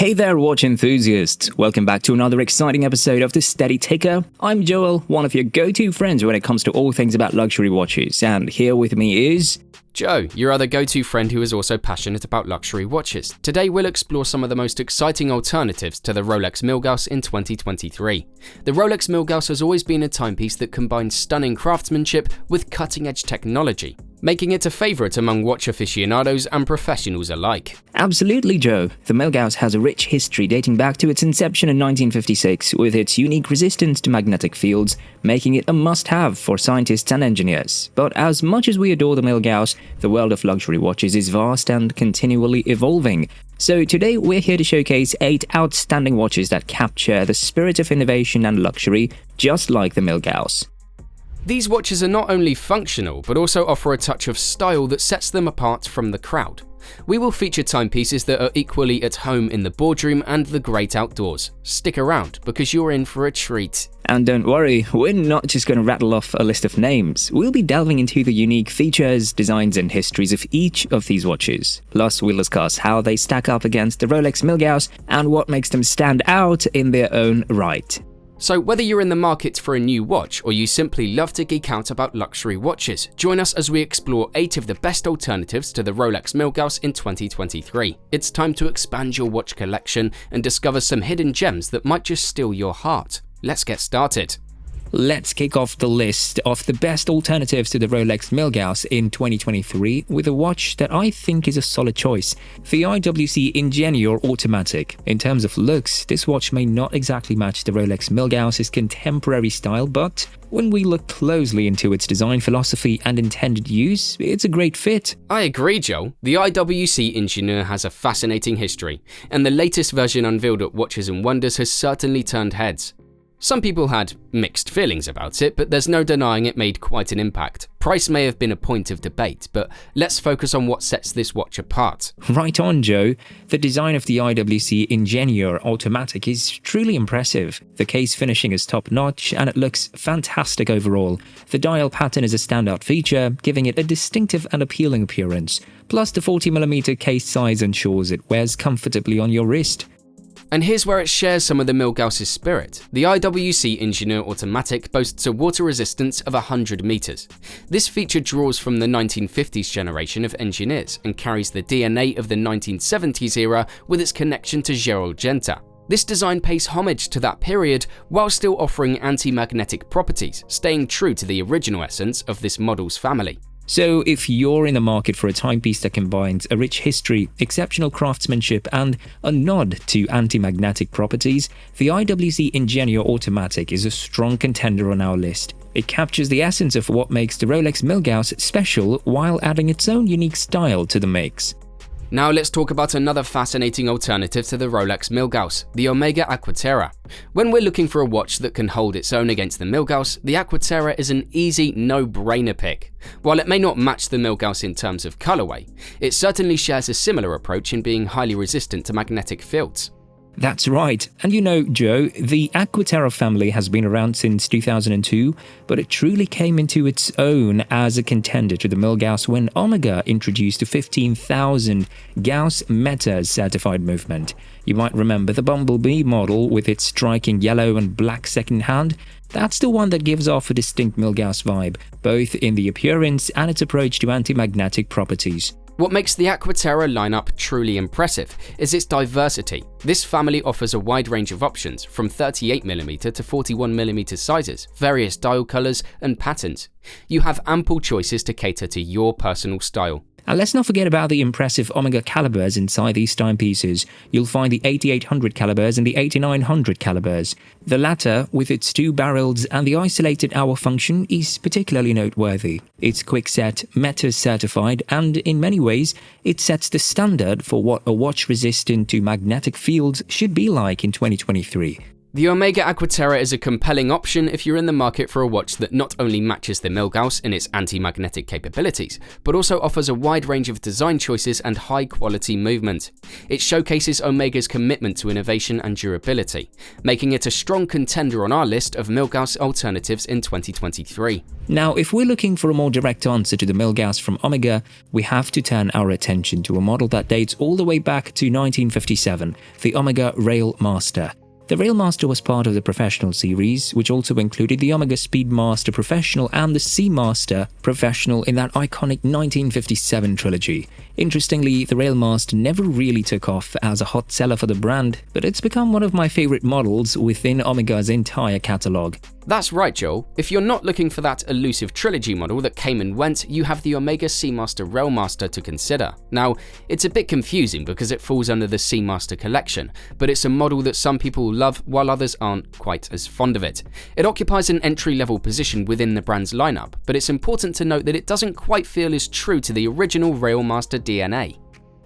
Hey there, watch enthusiasts! Welcome back to another exciting episode of The Steady Ticker. I'm Joel, one of your go-to friends when it comes to all things about luxury watches, and here with me is... Joe, your other go-to friend who is also passionate about luxury watches. Today we'll explore some of the most exciting alternatives to the Rolex Milgauss in 2023. The Rolex Milgauss has always been a timepiece that combines stunning craftsmanship with cutting-edge technology, making it a favourite among watch aficionados and professionals alike. Absolutely, Joe. The Milgauss has a rich history dating back to its inception in 1956, with its unique resistance to magnetic fields, making it a must-have for scientists and engineers. But as much as we adore the Milgauss, the world of luxury watches is vast and continually evolving. So today we're here to showcase 8 outstanding watches that capture the spirit of innovation and luxury, just like the Milgauss. These watches are not only functional, but also offer a touch of style that sets them apart from the crowd. We will feature timepieces that are equally at home in the boardroom and the great outdoors. Stick around, because you're in for a treat. And don't worry, we're not just going to rattle off a list of names. We'll be delving into the unique features, designs and histories of each of these watches. Plus, we'll discuss how they stack up against the Rolex Milgauss and what makes them stand out in their own right. So whether you're in the market for a new watch or you simply love to geek out about luxury watches, join us as we explore 8 of the best alternatives to the Rolex Milgauss in 2023. It's time to expand your watch collection and discover some hidden gems that might just steal your heart. Let's get started. Let's kick off the list of the best alternatives to the Rolex Milgauss in 2023 with a watch that I think is a solid choice, the IWC Ingenieur Automatic. In terms of looks, this watch may not exactly match the Rolex Milgauss's contemporary style, but when we look closely into its design philosophy and intended use, it's a great fit. I agree, Joel. The IWC Ingenieur has a fascinating history, and the latest version unveiled at Watches and Wonders has certainly turned heads. Some people had mixed feelings about it, but there's no denying it made quite an impact. Price may have been a point of debate, but let's focus on what sets this watch apart. Right on, Joe. The design of the IWC Ingenieur Automatic is truly impressive. The case finishing is top-notch, and it looks fantastic overall. The dial pattern is a standout feature, giving it a distinctive and appealing appearance. Plus, the 40mm case size ensures it wears comfortably on your wrist. And here's where it shares some of the Milgauss's spirit. The IWC Ingenieur Automatic boasts a water resistance of 100 meters. This feature draws from the 1950s generation of engineers and carries the DNA of the 1970s era with its connection to Gerald Genta. This design pays homage to that period while still offering anti-magnetic properties, staying true to the original essence of this model's family. So if you're in the market for a timepiece that combines a rich history, exceptional craftsmanship and a nod to anti-magnetic properties, the IWC Ingenieur Automatic is a strong contender on our list. It captures the essence of what makes the Rolex Milgauss special while adding its own unique style to the mix. Now let's talk about another fascinating alternative to the Rolex Milgauss, the Omega Aqua Terra. When we're looking for a watch that can hold its own against the Milgauss, the Aqua Terra is an easy, no-brainer pick. While it may not match the Milgauss in terms of colorway, it certainly shares a similar approach in being highly resistant to magnetic fields. That's right. And you know, Joe, the Aqua Terra family has been around since 2002, but it truly came into its own as a contender to the Milgauss when Omega introduced the 15,000 Gauss Meta certified movement. You might remember the Bumblebee model with its striking yellow and black second hand. That's the one that gives off a distinct Milgauss vibe, both in the appearance and its approach to anti-magnetic properties. What makes the Aqua Terra lineup truly impressive is its diversity. This family offers a wide range of options, from 38mm to 41mm sizes, various dial colors and patterns. You have ample choices to cater to your personal style. And let's not forget about the impressive Omega calibers inside these timepieces. You'll find the 8800 calibers and the 8900 calibers. The latter, with its 2 barrels and the isolated hour function, is particularly noteworthy. It's quick-set, Meta certified, and in many ways, it sets the standard for what a watch resistant to magnetic fields should be like in 2023. The Omega Aqua Terra is a compelling option if you're in the market for a watch that not only matches the Milgauss in its anti-magnetic capabilities, but also offers a wide range of design choices and high-quality movement. It showcases Omega's commitment to innovation and durability, making it a strong contender on our list of Milgauss alternatives in 2023. Now, if we're looking for a more direct answer to the Milgauss from Omega, we have to turn our attention to a model that dates all the way back to 1957, the Omega Railmaster. The Railmaster was part of the Professional series, which also included the Omega Speedmaster Professional and the Seamaster Professional in that iconic 1957 trilogy. Interestingly, the Railmaster never really took off as a hot seller for the brand, but it's become one of my favorite models within Omega's entire catalogue. That's right, Joel. If you're not looking for that elusive trilogy model that came and went, you have the Omega Seamaster Railmaster to consider. Now, it's a bit confusing because it falls under the Seamaster collection, but it's a model that some people love while others aren't quite as fond of it. It occupies an entry-level position within the brand's lineup, but it's important to note that it doesn't quite feel as true to the original Railmaster DNA.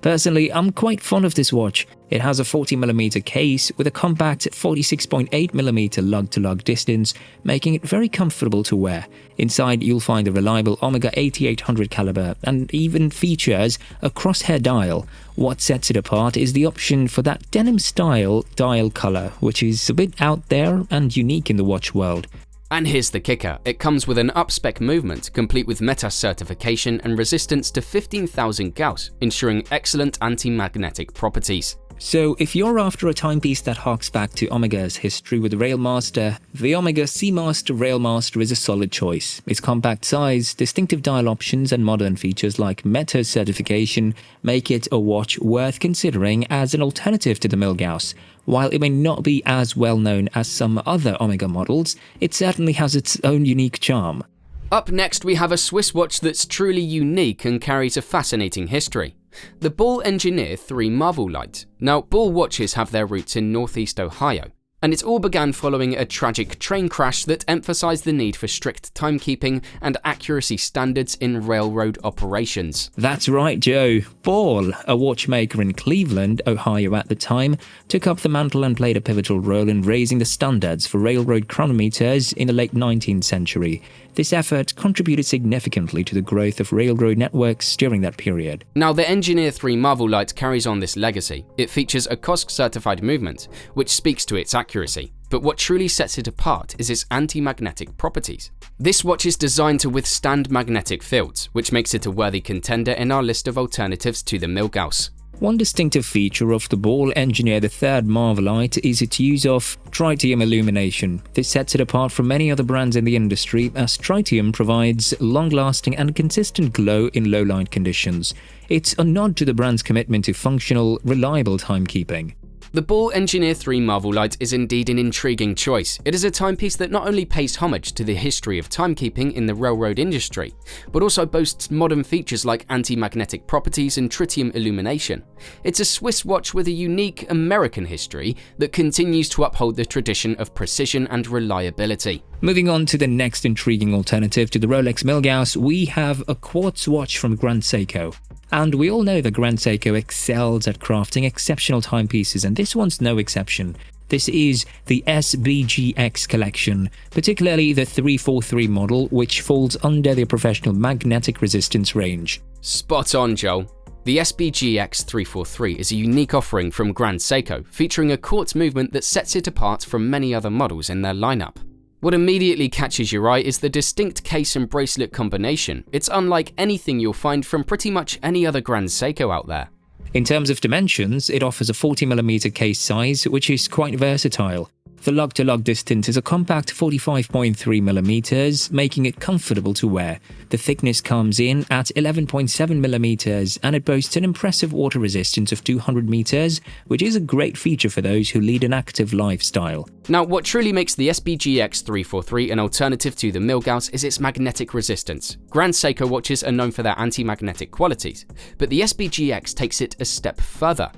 Personally, I'm quite fond of this watch. It has a 40mm case with a compact 46.8mm lug-to-lug distance, making it very comfortable to wear. Inside, you'll find a reliable Omega 8800 caliber and even features a crosshair dial. What sets it apart is the option for that denim-style dial color, which is a bit out there and unique in the watch world. And here's the kicker, it comes with an up-spec movement, complete with META certification and resistance to 15,000 Gauss, ensuring excellent anti-magnetic properties. So if you're after a timepiece that harks back to Omega's history with the Railmaster, the Omega Seamaster Railmaster is a solid choice. Its compact size, distinctive dial options and modern features like META certification make it a watch worth considering as an alternative to the Milgauss. While it may not be as well known as some other Omega models, it certainly has its own unique charm. Up next, we have a Swiss watch that's truly unique and carries a fascinating history. The Ball Engineer 3 Marvelight. Now, Ball watches have their roots in Northeast Ohio, and it all began following a tragic train crash that emphasized the need for strict timekeeping and accuracy standards in railroad operations. That's right, Joe. Ball, a watchmaker in Cleveland, Ohio at the time, took up the mantle and played a pivotal role in raising the standards for railroad chronometers in the late 19th century. This effort contributed significantly to the growth of railroad networks during that period. Now, the Engineer 3 Marvelight carries on this legacy. It features a COSC-certified movement, which speaks to its accuracy. But what truly sets it apart is its anti-magnetic properties. This watch is designed to withstand magnetic fields, which makes it a worthy contender in our list of alternatives to the Milgauss. One distinctive feature of the Ball Engineer III Marvelight is its use of tritium illumination. This sets it apart from many other brands in the industry, as tritium provides long-lasting and consistent glow in low-light conditions. It's a nod to the brand's commitment to functional, reliable timekeeping. The Ball Engineer 3 Marvelight is indeed an intriguing choice. It is a timepiece that not only pays homage to the history of timekeeping in the railroad industry, but also boasts modern features like anti-magnetic properties and tritium illumination. It's a Swiss watch with a unique American history that continues to uphold the tradition of precision and reliability. Moving on to the next intriguing alternative to the Rolex Milgauss, we have a quartz watch from Grand Seiko. And we all know that Grand Seiko excels at crafting exceptional timepieces, and this one's no exception. This is the SBGX collection, particularly the 343 model, which falls under the professional magnetic resistance range. Spot on, Joel. The SBGX 343 is a unique offering from Grand Seiko, featuring a quartz movement that sets it apart from many other models in their lineup. What immediately catches your eye is the distinct case and bracelet combination. It's unlike anything you'll find from pretty much any other Grand Seiko out there. In terms of dimensions, it offers a 40mm case size, which is quite versatile. The lug-to-lug distance is a compact 45.3mm, making it comfortable to wear. The thickness comes in at 11.7mm, and it boasts an impressive water resistance of 200 meters, which is a great feature for those who lead an active lifestyle. Now, what truly makes the SBGX 343 an alternative to the Milgauss is its magnetic resistance. Grand Seiko watches are known for their anti-magnetic qualities, but the SBGX takes it a step further.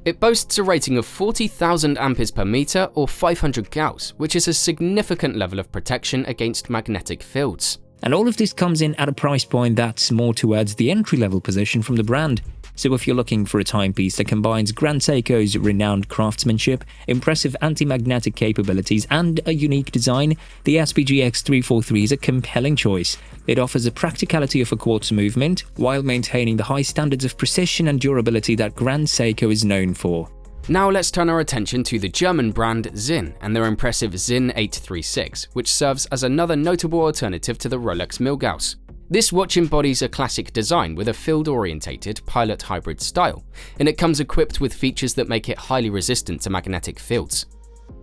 It boasts a rating of 40,000 amperes per meter or 500 Gauss, which is a significant level of protection against magnetic fields. And all of this comes in at a price point that's more towards the entry-level position from the brand. So if you're looking for a timepiece that combines Grand Seiko's renowned craftsmanship, impressive anti-magnetic capabilities, and a unique design, the SPGX 343 is a compelling choice. It offers the practicality of a quartz movement, while maintaining the high standards of precision and durability that Grand Seiko is known for. Now let's turn our attention to the German brand SINN and their impressive SINN 836, which serves as another notable alternative to the Rolex Milgauss. This watch embodies a classic design with a field-orientated pilot hybrid style, and it comes equipped with features that make it highly resistant to magnetic fields.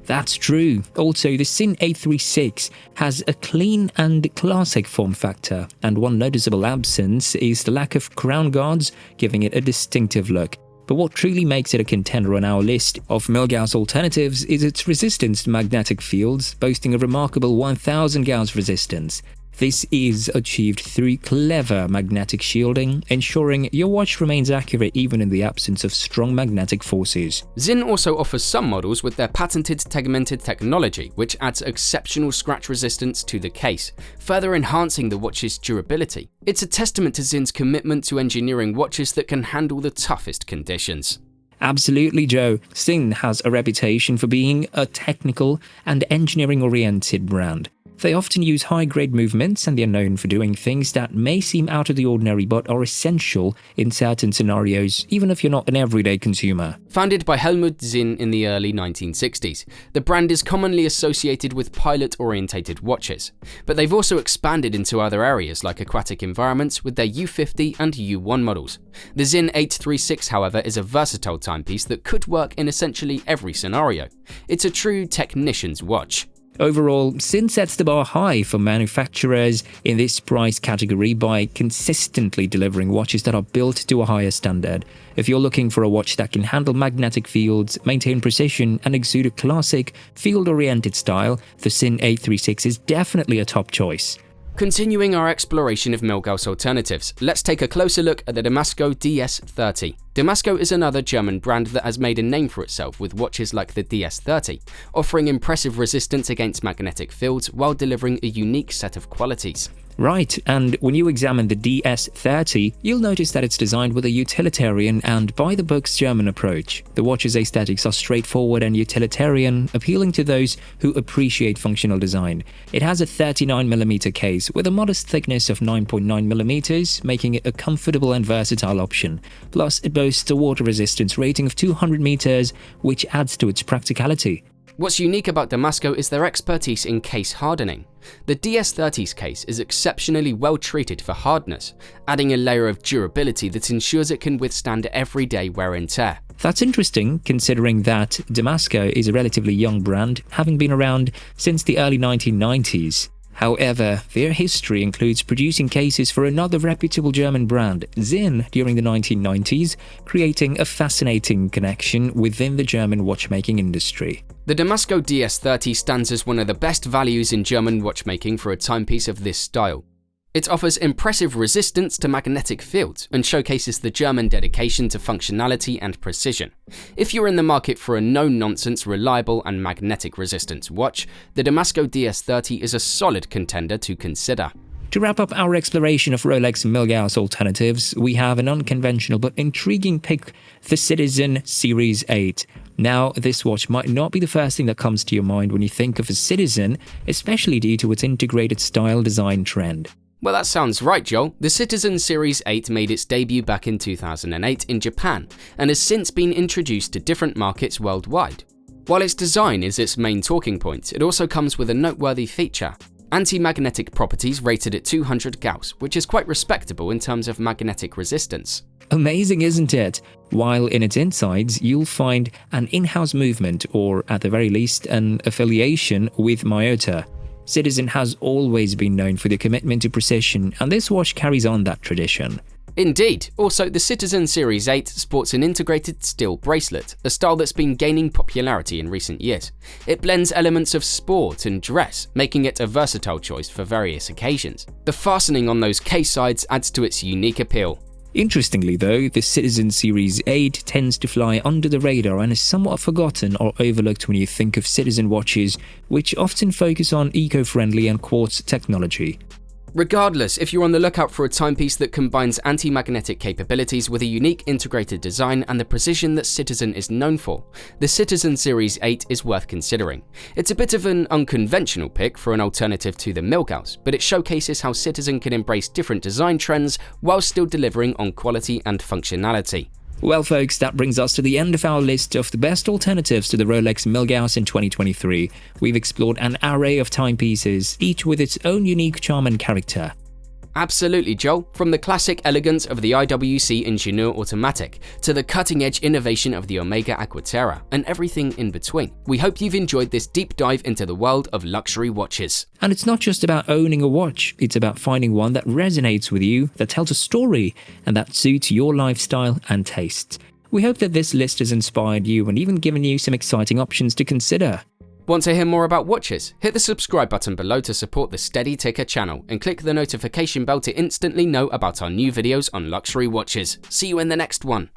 That's true. Also, the SINN 836 has a clean and classic form factor, and one noticeable absence is the lack of crown guards, giving it a distinctive look. But what truly makes it a contender on our list of Milgauss alternatives is its resistance to magnetic fields, boasting a remarkable 1000 Gauss resistance. This is achieved through clever magnetic shielding, ensuring your watch remains accurate even in the absence of strong magnetic forces. SINN also offers some models with their patented tegmented technology, which adds exceptional scratch resistance to the case, further enhancing the watch's durability. It's a testament to SINN's commitment to engineering watches that can handle the toughest conditions. Absolutely, Joe. SINN has a reputation for being a technical and engineering-oriented brand. They often use high-grade movements, and they're known for doing things that may seem out of the ordinary but are essential in certain scenarios, even if you're not an everyday consumer. Founded by Helmut SINN in the early 1960s, the brand is commonly associated with pilot-orientated watches, but they've also expanded into other areas like aquatic environments with their U50 and U1 models. The SINN 836, however, is a versatile timepiece that could work in essentially every scenario. It's a true technician's watch. Overall, SINN sets the bar high for manufacturers in this price category by consistently delivering watches that are built to a higher standard. If you're looking for a watch that can handle magnetic fields, maintain precision, and exude a classic, field-oriented style, the SINN 836 is definitely a top choice. Continuing our exploration of Milgauss alternatives, let's take a closer look at the Damasko DS30. Damasko is another German brand that has made a name for itself with watches like the DS30, offering impressive resistance against magnetic fields while delivering a unique set of qualities. Right, and when you examine the DS30, you'll notice that it's designed with a utilitarian and by-the-books German approach. The watch's aesthetics are straightforward and utilitarian, appealing to those who appreciate functional design. It has a 39mm case with a modest thickness of 9.9mm, making it a comfortable and versatile option. Plus, it boasts a water resistance rating of 200 meters, which adds to its practicality. What's unique about Damasko is their expertise in case hardening. The DS30's case is exceptionally well treated for hardness, adding a layer of durability that ensures it can withstand everyday wear and tear. That's interesting, considering that Damasko is a relatively young brand, having been around since the early 1990s. However, their history includes producing cases for another reputable German brand, SINN, during the 1990s, creating a fascinating connection within the German watchmaking industry. The Damasko DS30 stands as one of the best values in German watchmaking for a timepiece of this style. It offers impressive resistance to magnetic fields and showcases the German dedication to functionality and precision. If you're in the market for a no-nonsense, reliable and magnetic resistance watch, the Damasko DS30 is a solid contender to consider. To wrap up our exploration of Rolex Milgauss alternatives, we have an unconventional but intriguing pick, the Citizen Series 8. Now, this watch might not be the first thing that comes to your mind when you think of a Citizen, especially due to its integrated style design trend. Well, that sounds right, Joel. The Citizen Series 8 made its debut back in 2008 in Japan and has since been introduced to different markets worldwide. While its design is its main talking point, it also comes with a noteworthy feature: anti-magnetic properties rated at 200 Gauss, which is quite respectable in terms of magnetic resistance. Amazing, isn't it? While in its insides, you'll find an in-house movement, or at the very least, an affiliation with Miyota. Citizen has always been known for their commitment to precision, and this watch carries on that tradition. Indeed. Also, the Citizen Series 8 sports an integrated steel bracelet, a style that's been gaining popularity in recent years. It blends elements of sport and dress, making it a versatile choice for various occasions. The fastening on those case sides adds to its unique appeal. Interestingly though, the Citizen Series 8 tends to fly under the radar and is somewhat forgotten or overlooked when you think of Citizen watches, which often focus on eco-friendly and quartz technology. Regardless, if you're on the lookout for a timepiece that combines anti-magnetic capabilities with a unique integrated design and the precision that Citizen is known for, the Citizen Series 8 is worth considering. It's a bit of an unconventional pick for an alternative to the Milgauss, but it showcases how Citizen can embrace different design trends while still delivering on quality and functionality. Well folks, that brings us to the end of our list of the best alternatives to the Rolex Milgauss in 2023. We've explored an array of timepieces, each with its own unique charm and character. Absolutely, Joel. From the classic elegance of the IWC Ingenieur Automatic to the cutting-edge innovation of the Omega Aqua Terra and everything in between. We hope you've enjoyed this deep dive into the world of luxury watches. And it's not just about owning a watch, it's about finding one that resonates with you, that tells a story, and that suits your lifestyle and tastes. We hope that this list has inspired you and even given you some exciting options to consider. Want to hear more about watches? Hit the subscribe button below to support the Steady Ticker channel and click the notification bell to instantly know about our new videos on luxury watches. See you in the next one.